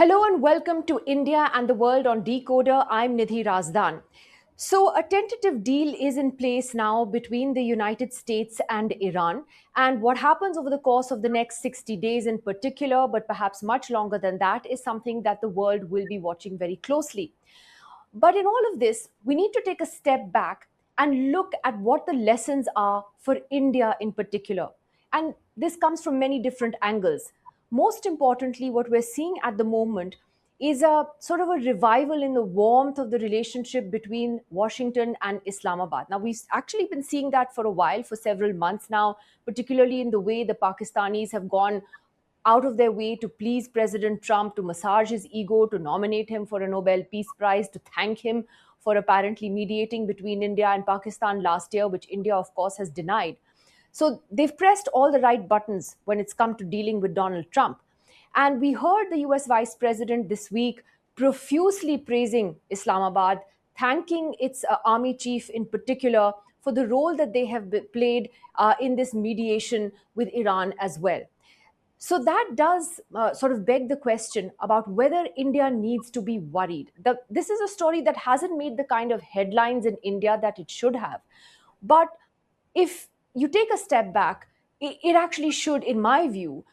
Hello and welcome to India and the World on DeKoder. I'm Nidhi Razdan. So, a tentative deal is in place now between the United States and Iran. And what happens over the course of the next 60 days in particular, but perhaps much longer than that, is something that the world will be watching very closely. But in all of this, we need to take a step back and look at what the lessons are for India in particular. And this comes from many different angles. Most importantly, what we're seeing at the moment is a sort of a revival in the warmth of the relationship between Washington and Islamabad. Now, we've actually been seeing that for a while, for several months now, particularly in the way the Pakistanis have gone out of their way to please President Trump, to massage his ego, to nominate him for a Nobel Peace Prize, to thank him for apparently mediating between India and Pakistan last year, which India, of course, has denied. So they've pressed all the right buttons when it's come to dealing with Donald Trump. And we heard the US Vice President this week profusely praising Islamabad, thanking its army chief in particular for the role that they have played in this mediation with Iran as well. So that does sort of beg the question about whether India needs to be worried. This is a story that hasn't made the kind of headlines in India that it should have. But if you take a step back, it actually should, in my view,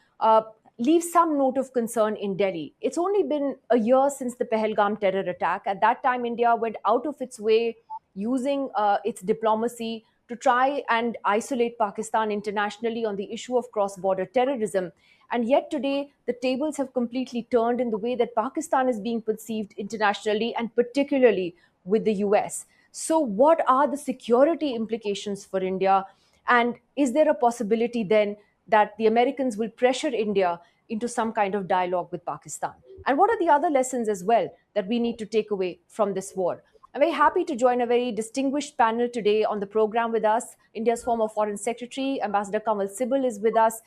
leave some note of concern in Delhi. It's only been a year since the Pahalgam terror attack. At that time, India went out of its way using its diplomacy to try and isolate Pakistan internationally on the issue of cross border terrorism. And yet today, the tables have completely turned in the way that Pakistan is being perceived internationally and particularly with the US. So, what are the security implications for India? And is there a possibility then that the Americans will pressure India into some kind of dialogue with Pakistan? And what are the other lessons as well that we need to take away from this war? I'm very happy to join a very distinguished panel today on the program with us. India's former Foreign Secretary, Ambassador Kanwal Sibal, is with us.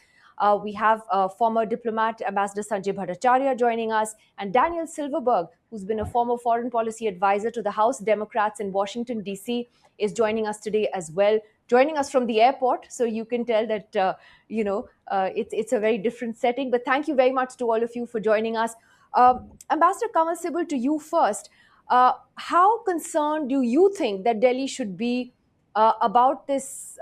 We have former diplomat Ambassador Sanjay Bhattacharyya joining us, and Daniel Silverberg, who's been a former foreign policy advisor to the House Democrats in Washington, D.C., is joining us today as well. Joining us from the airport, so you can tell that it's a very different setting. But thank you very much to all of you for joining us. Ambassador Kamal Sibal, to you first. How concerned do you think that Delhi should be about this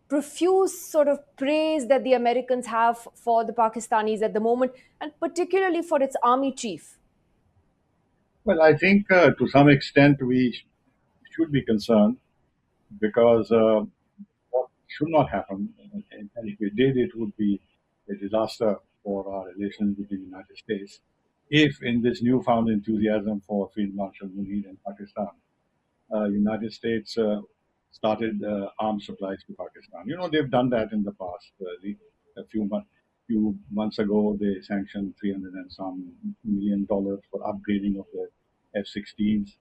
profuse sort of praise that the Americans have for the Pakistanis at the moment, and particularly for its army chief? Well, I think to some extent we should be concerned because what should not happen, and if we did, it would be a disaster for our relations with the United States. If in this newfound enthusiasm for Field Marshal Munir in Pakistan, United States started arms supplies to Pakistan. You know, they've done that in the past. A few months ago, they sanctioned 300 and some $1 million for upgrading of the F-16s,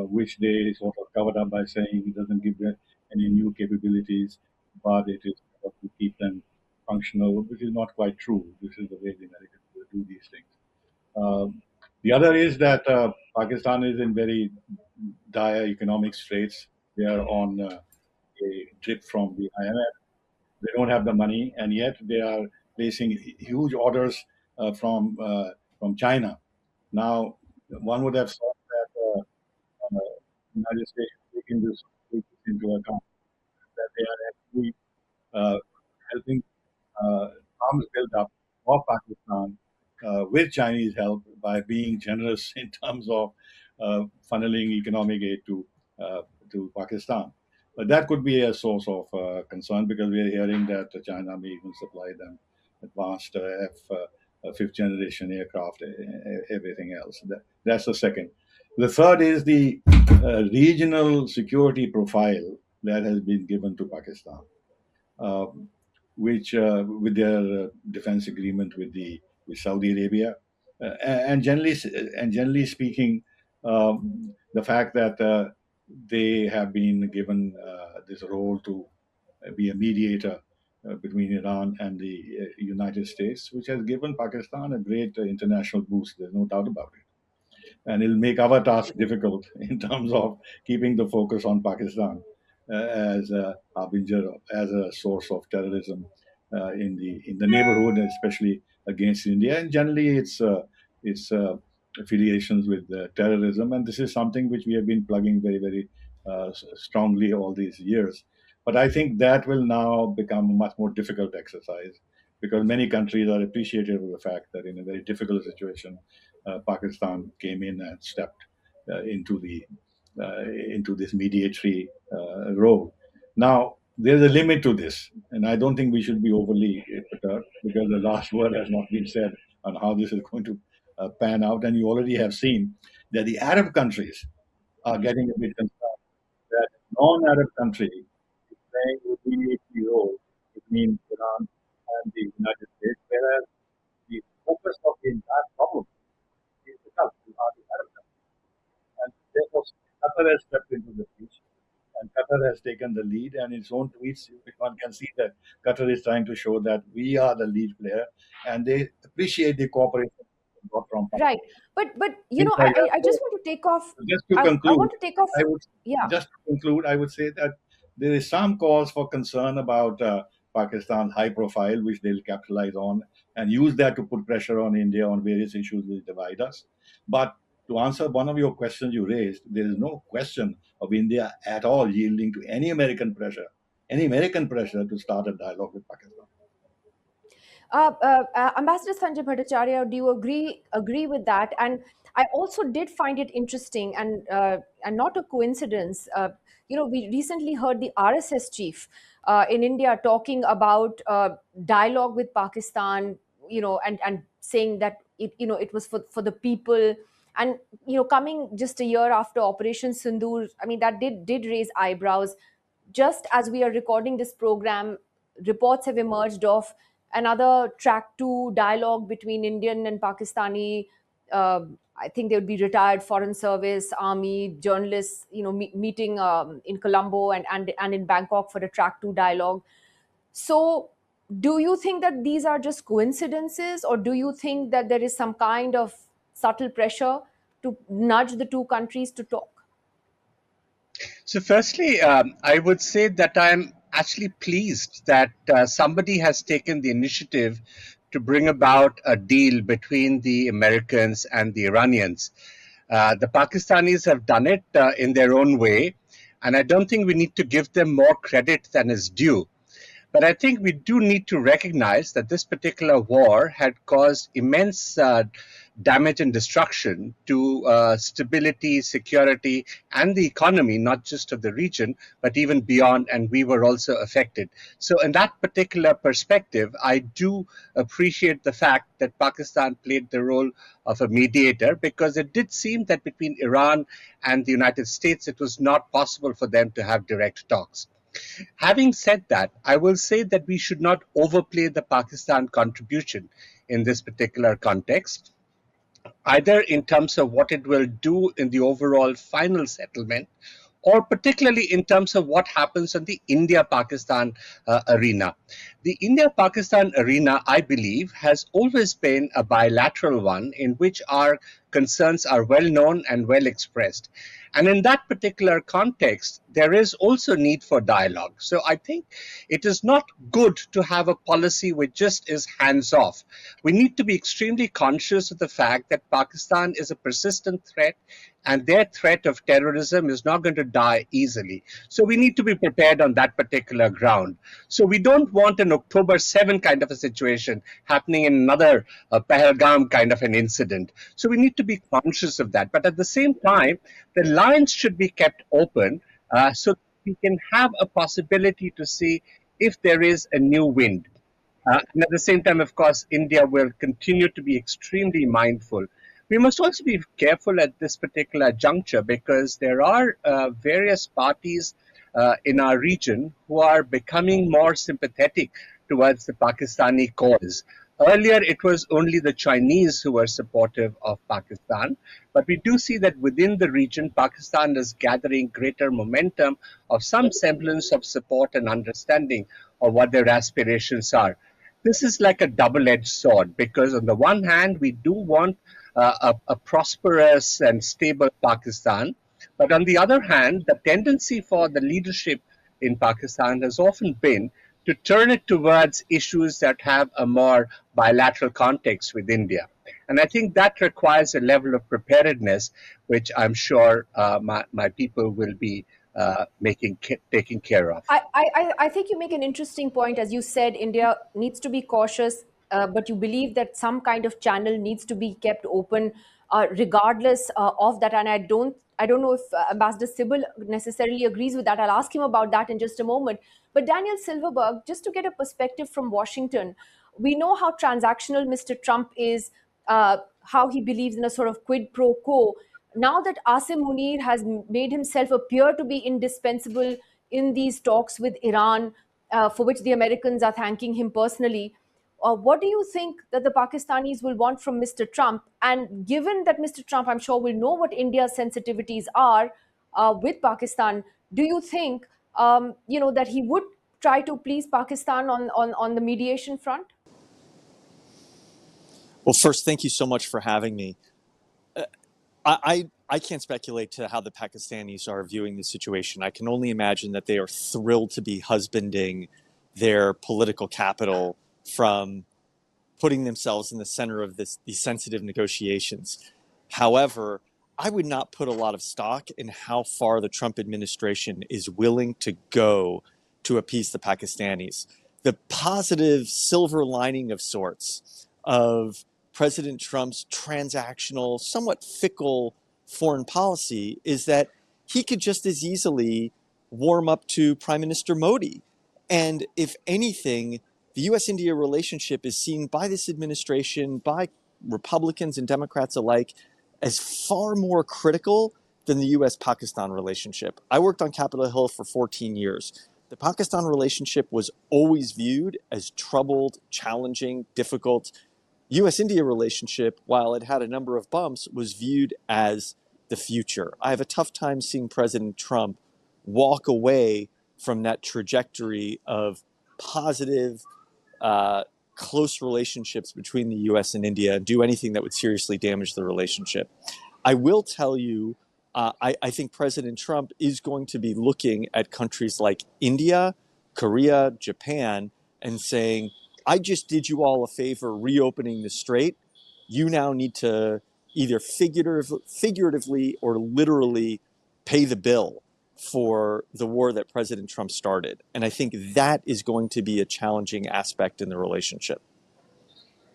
which they sort of covered up by saying it doesn't give them any new capabilities, but it is to keep them functional, which is not quite true. This is the way the Americans will do these things. The other is that Pakistan is in very dire economic straits. They are on a drip from the IMF. They don't have the money, and yet they are placing huge orders from China. Now, one would have thought that United States taking this into account, that they are actually uh, helping arms build up for Pakistan with Chinese help by being generous in terms of funneling economic aid to Pakistan. But that could be a source of concern because we are hearing that China may even supply them advanced fifth generation aircraft, everything else. That's the second. The third is the regional security profile that has been given to Pakistan, uh, which with their defense agreement with Saudi Arabia, and generally speaking, the fact that they have been given this role to be a mediator between Iran and the United States, which has given Pakistan a great international boost. There's no doubt about it, and it'll make our task difficult in terms of keeping the focus on Pakistan as a harbinger, as a source of terrorism in the neighborhood, especially against India. And generally, its affiliations with terrorism, and this is something which we have been plugging very, very strongly all these years. But I think that will now become a much more difficult exercise because many countries are appreciative of the fact that in a very difficult situation, Pakistan came in and stepped uh, into the into this mediatory role. Now, there's a limit to this, and I don't think we should be overly perturbed because the last word has not been said on how this is going to pan out. And you already have seen that the Arab countries are getting a bit concerned that non-Arab country is playing a mediatory role between Iran and the United States, whereas the focus of the entire problem is the Gulf, are the Arab countries. And therefore, Qatar has stepped into the breach, and Qatar has taken the lead. And in its own tweets, one can see that Qatar is trying to show that we are the lead player, and they appreciate the cooperation got from Right. But things like that. I just want to take off. Just to I conclude, want to take off. I would Yeah. just to conclude, I would say that there is some cause for concern about Pakistan's high profile, which they'll capitalize on and use that to put pressure on India on various issues which divide us. But to answer one of your questions you raised, there is no question of India at all yielding to any American pressure to start a dialogue with Pakistan. Ambassador Sanjay Bhattacharya, do you agree with that? And I also did find it interesting and not a coincidence. We recently heard the RSS chief in India talking about dialogue with Pakistan, and saying that it was for the people. And coming just a year after Operation Sindoor, I mean that did raise eyebrows. Just as we are recording this program, reports have emerged of another track two dialogue between Indian and Pakistani. I think they would be retired foreign service, army, journalists, meeting in Colombo and in Bangkok for a track two dialogue. So, do you think that these are just coincidences, or do you think that there is some kind of subtle pressure to nudge the two countries to talk? So, firstly, I would say that I'm actually pleased that somebody has taken the initiative to bring about a deal between the Americans and the Iranians. The Pakistanis have done it in their own way, and I don't think we need to give them more credit than is due. But I think we do need to recognize that this particular war had caused immense damage and destruction to stability, security, and the economy, not just of the region, but even beyond, and we were also affected. So in that particular perspective, I do appreciate the fact that Pakistan played the role of a mediator, because it did seem that between Iran and the United States, it was not possible for them to have direct talks. Having said that, I will say that we should not overplay the Pakistan contribution in this particular context, either in terms of what it will do in the overall final settlement, or particularly in terms of what happens in the India-Pakistan arena. The India-Pakistan arena, I believe, has always been a bilateral one in which our concerns are well known and well expressed. And in that particular context, there is also need for dialogue. So I think it is not good to have a policy which just is hands off. We need to be extremely conscious of the fact that Pakistan is a persistent threat, and their threat of terrorism is not going to die easily. So we need to be prepared on that particular ground. So we don't want an October 7 kind of a situation happening in another Pahalgam kind of an incident. So we need to be conscious of that. But at the same time, the lines should be kept open so we can have a possibility to see if there is a new wind. And at the same time, of course, India will continue to be extremely mindful. We must also be careful at this particular juncture, because there are various parties in our region who are becoming more sympathetic towards the Pakistani cause. Earlier, it was only the Chinese who were supportive of Pakistan, but we do see that within the region, Pakistan is gathering greater momentum of some semblance of support and understanding of what their aspirations are. This is like a double-edged sword, because on the one hand, we do want a prosperous and stable Pakistan, but on the other hand, the tendency for the leadership in Pakistan has often been to turn it towards issues that have a more bilateral context with India. And I think that requires a level of preparedness, which I'm sure my people will be taking care of. I think you make an interesting point. As you said, India needs to be cautious, but you believe that some kind of channel needs to be kept open, regardless of that. And I don't know if Ambassador Sibal necessarily agrees with that. I'll ask him about that in just a moment. But Daniel Silverberg, just to get a perspective from Washington, we know how transactional Mr. Trump is, how he believes in a sort of quid pro quo. Now that Asim Munir has made himself appear to be indispensable in these talks with Iran, for which the Americans are thanking him personally, what do you think that the Pakistanis will want from Mr. Trump? And given that Mr. Trump, I'm sure, will know what India's sensitivities are with Pakistan, do you think that he would try to please Pakistan on the mediation front? Well, first, thank you so much for having me. I can't speculate to how the Pakistanis are viewing the situation. I can only imagine that they are thrilled to be husbanding their political capital from putting themselves in the center of these sensitive negotiations. However, I would not put a lot of stock in how far the Trump administration is willing to go to appease the Pakistanis. The positive silver lining of sorts of President Trump's transactional, somewhat fickle foreign policy is that he could just as easily warm up to Prime Minister Modi. And if anything, the US-India relationship is seen by this administration, by Republicans and Democrats alike, as far more critical than the US-Pakistan relationship. I worked on Capitol Hill for 14 years. The Pakistan relationship was always viewed as troubled, challenging, difficult. US-India relationship, while it had a number of bumps, was viewed as the future. I have a tough time seeing President Trump walk away from that trajectory of positive, close relationships between the US and India and do anything that would seriously damage the relationship. I will tell you, I think President Trump is going to be looking at countries like India, Korea, Japan, and saying, I just did you all a favor reopening the strait. You now need to either figuratively or literally pay the bill for the war that President Trump started. And I think that is going to be a challenging aspect in the relationship.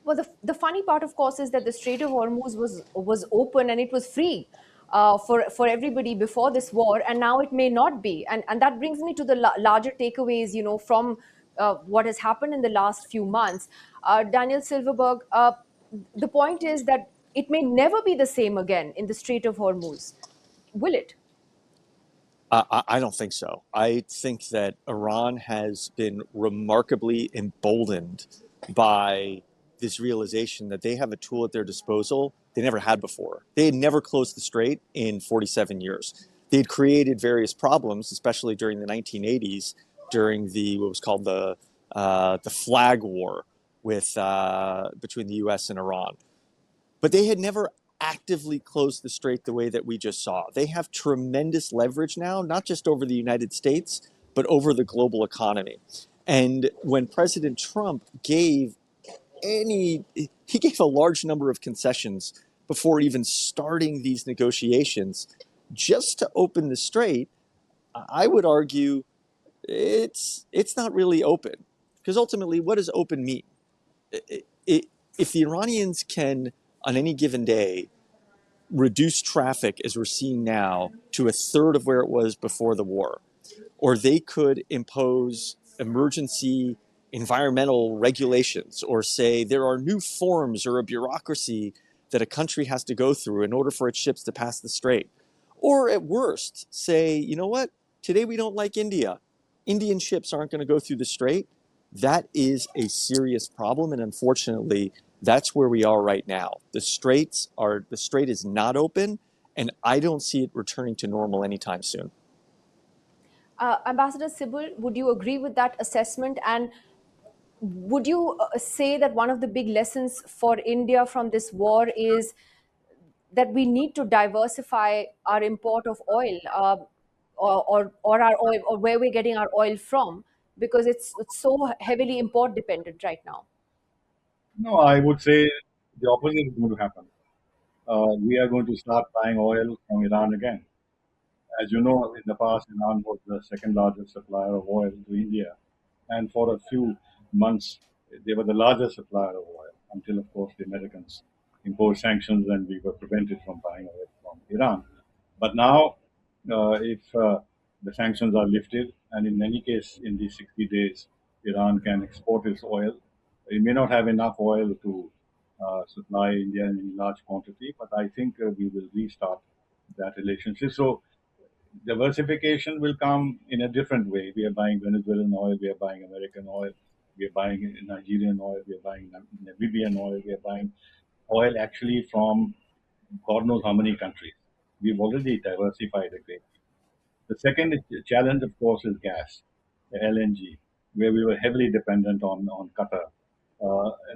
Well, the funny part, of course, is that the Strait of Hormuz was open and it was free for everybody before this war, and now it may not be. And that brings me to the larger takeaways, from what has happened in the last few months. Daniel Silverberg, the point is that it may never be the same again in the Strait of Hormuz. Will it? I don't think so. I think that Iran has been remarkably emboldened by this realization that they have a tool at their disposal they never had before. They had never closed the strait in 47 years. They had created various problems, especially during the 1980s, during what was called the Flag War between the U.S. and Iran. But they had never actively closed the strait the way that we just saw. They have tremendous leverage now, not just over the United States, but over the global economy. And when President Trump gave a large number of concessions before even starting these negotiations just to open the strait, I would argue it's not really open. Because ultimately, what does open mean? If the Iranians can, on any given day, reduce traffic, as we're seeing now, to a third of where it was before the war, or they could impose emergency environmental regulations, or say there are new forms or a bureaucracy that a country has to go through in order for its ships to pass the strait. Or at worst, say, you know what, today we don't like India. Indian ships aren't going to go through the strait. That is a serious problem, and unfortunately, that's where we are right now. The strait is not open, and I don't see it returning to normal anytime soon. Ambassador Sibal, would you agree with that assessment? And would you say that one of the big lessons for India from this war is that we need to diversify our import of oil, or our oil, or where we're getting our oil from, because it's so heavily import dependent right now? No, I would say the opposite is going to happen. We are going to start buying oil from Iran again. As you know, in the past, Iran was the second largest supplier of oil to India. And for a few months, they were the largest supplier of oil until, of course, the Americans imposed sanctions and we were prevented from buying oil from Iran. But now, if the sanctions are lifted, and in any case, in these 60 days, Iran can export its oil, it may not have enough oil to supply India in any large quantity, but I think we will restart that relationship. So diversification will come in a different way. We are buying Venezuelan oil, we are buying American oil, we are buying Nigerian oil, we are buying Namibian oil, we are buying oil actually from God knows how many countries. We've already diversified a great. The second challenge, of course, is gas, LNG, where we were heavily dependent on Qatar.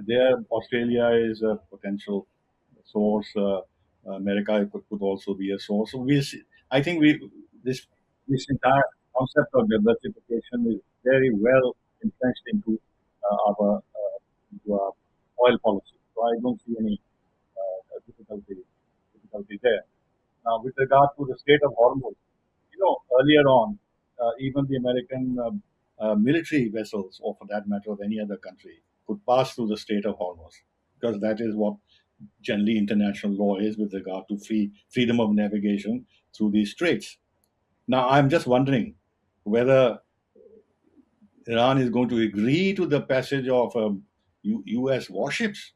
There, Australia is a potential source. America could also be a source. So we, I think this this entire concept of diversification is very well entrenched into our oil policy. So I don't see any difficulty there. Now, with regard to the state of Hormuz, earlier on, even the American military vessels, or for that matter of any other country, could pass through the Strait of Hormuz, because that is what generally international law is with regard to freedom of navigation through these straits. Now, I'm just wondering whether Iran is going to agree to the passage of U.S. warships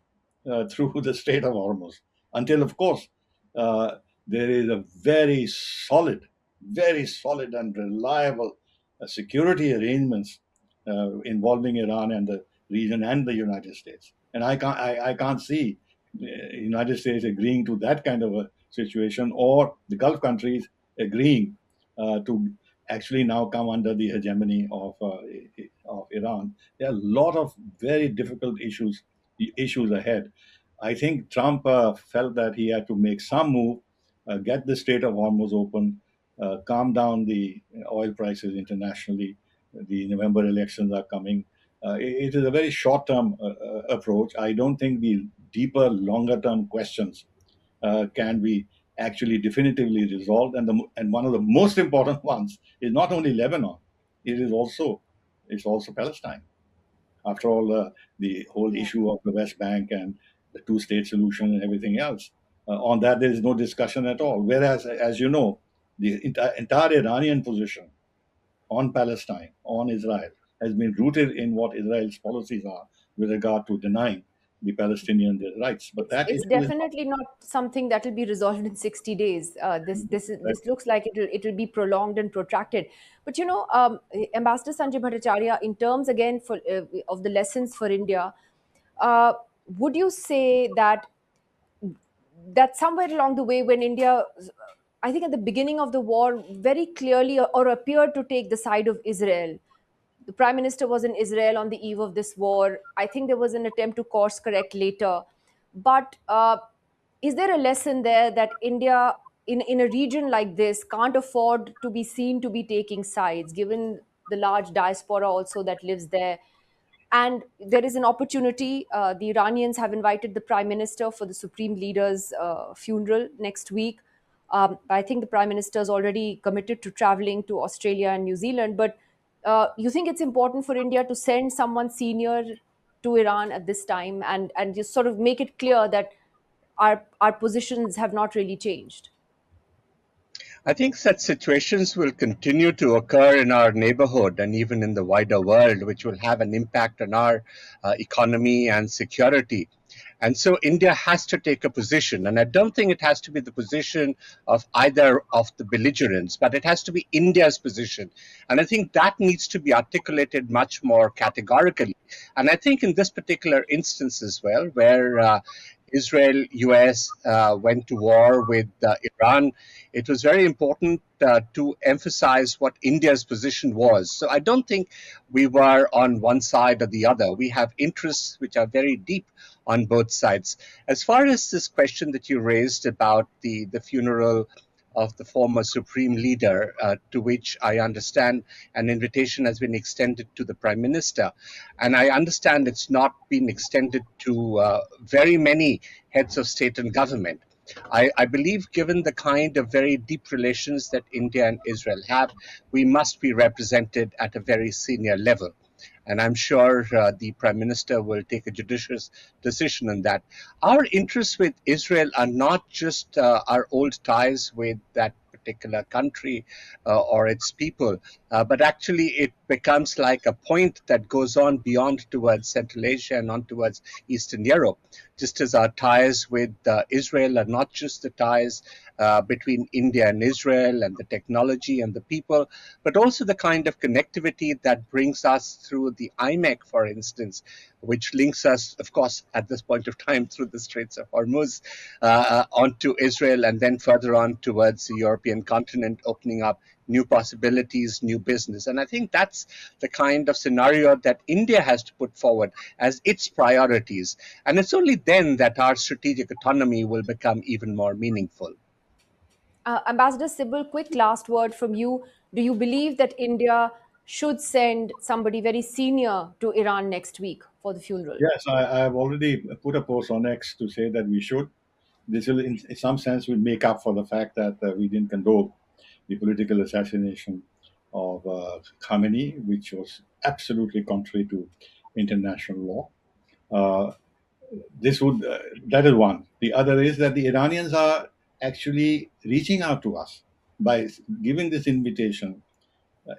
through the Strait of Hormuz until, of course, uh, there is a very solid and reliable security arrangements involving Iran and the region and the United States. And I can't see United States agreeing to that kind of a situation, or the Gulf countries agreeing to actually now come under the hegemony of Iran. There are a lot of very difficult issues ahead. I think Trump felt that he had to make some move, get the Strait of Hormuz open, calm down the oil prices internationally. The November elections are coming. It is a very short-term approach. I don't think the deeper, longer-term questions can be actually definitively resolved. And one of the most important ones is not only Lebanon; it's also Palestine. After all, the whole Yeah. issue of the West Bank and the two-state solution and everything else. On that, there is no discussion at all. Whereas, as you know, the entire Iranian position on Palestine, on Israel, has been rooted in what Israel's policies are with regard to denying the Palestinians their rights. But that It's issue is not. definitely not something that will be resolved in 60 days. This looks like it will be prolonged and protracted. But Ambassador Sanjay Bhattacharya, in terms again for of the lessons for India, uh, would you say that somewhere along the way, when India, I think at the beginning of the war, very clearly or appeared to take the side of Israel. The prime minister was in Israel on the eve of this war. I think there was an attempt to course correct later. But is there a lesson there that India, in a region like this, can't afford to be seen to be taking sides, given the large diaspora also that lives there? And there is an opportunity. The Iranians have invited the prime minister for the supreme leader's funeral next week. I think the prime minister is already committed to traveling to Australia and New Zealand. But you think it's important for India to send someone senior to Iran at this time, and just sort of make it clear that our positions have not really changed? I think such situations will continue to occur in our neighborhood and even in the wider world, which will have an impact on our economy and security. And so India has to take a position. And I don't think it has to be the position of either of the belligerents, but it has to be India's position. And I think that needs to be articulated much more categorically. And I think in this particular instance as well, where Israel, US went to war with Iran, it was very important to emphasize what India's position was. So I don't think we were on one side or the other. We have interests which are very deep on both sides. As far as this question that you raised about the funeral of the former supreme leader, to which I understand an invitation has been extended to the Prime Minister. And I understand it's not been extended to very many heads of state and government. I believe, given the kind of very deep relations that India and Israel have, we must be represented at a very senior level. And I'm sure the Prime Minister will take a judicious decision on that. Our interests with Israel are not just our old ties with that particular country or its people, but actually it becomes like a point that goes on beyond towards Central Asia and on towards Eastern Europe. Just as our ties with Israel are not just the ties between India and Israel and the technology and the people, but also the kind of connectivity that brings us through the IMEC, for instance, which links us, of course, at this point of time through the Straits of Hormuz onto Israel and then further on towards the European continent, opening up new possibilities, new business. And I think that's the kind of scenario that India has to put forward as its priorities. And it's only then that our strategic autonomy will become even more meaningful. Ambassador Sibal, quick last word from you. Do you believe that India should send somebody very senior to Iran next week for the funeral? Yes, I have already put a post on X to say that we should. This will, in some sense, will make up for the fact that we didn't condone the political assassination of Khamenei, which was absolutely contrary to international law. Uh, this would that is one. The other is that the Iranians are actually reaching out to us by giving this invitation,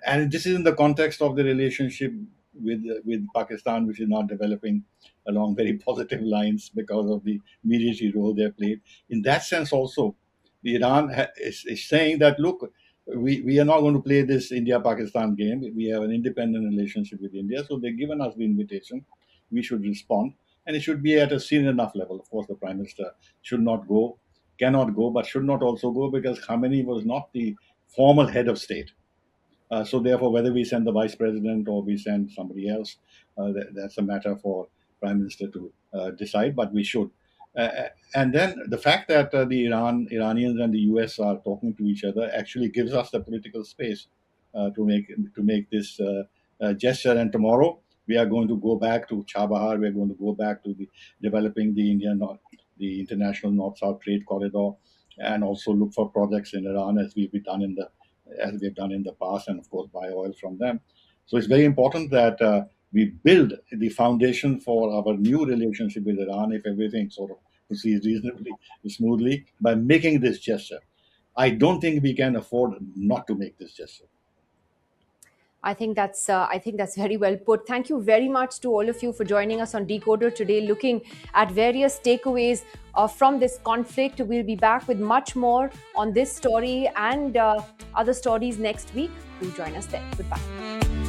and this is in the context of the relationship with Pakistan, which is not developing along very positive lines because of the mediatory role they played. In that sense, also, the Iran is saying that look, we are not going to play this India-Pakistan game. We have an independent relationship with India, so they've given us the invitation. We should respond, and it should be at a senior enough level. Of course, the Prime Minister should not go, cannot go, but should not also go because Khamenei was not the formal head of state. So therefore, whether we send the vice president or we send somebody else, that's a matter for Prime Minister to decide. But we should. And then the fact that the Iranians and the US are talking to each other actually gives us the political space to make this gesture. And tomorrow we are going to go back to Chabahar. We are going to go back to developing the international North-South trade corridor, and also look for projects in Iran as we've done in the past, and of course buy oil from them. So it's very important that we build the foundation for our new relationship with Iran, if everything sort of proceeds reasonably smoothly, by making this gesture. I don't think we can afford not to make this gesture. I think that's very well put. Thank you very much to all of you for joining us on DeKoder today, looking at various takeaways from this conflict. We'll be back with much more on this story and other stories next week. Do join us there. Goodbye.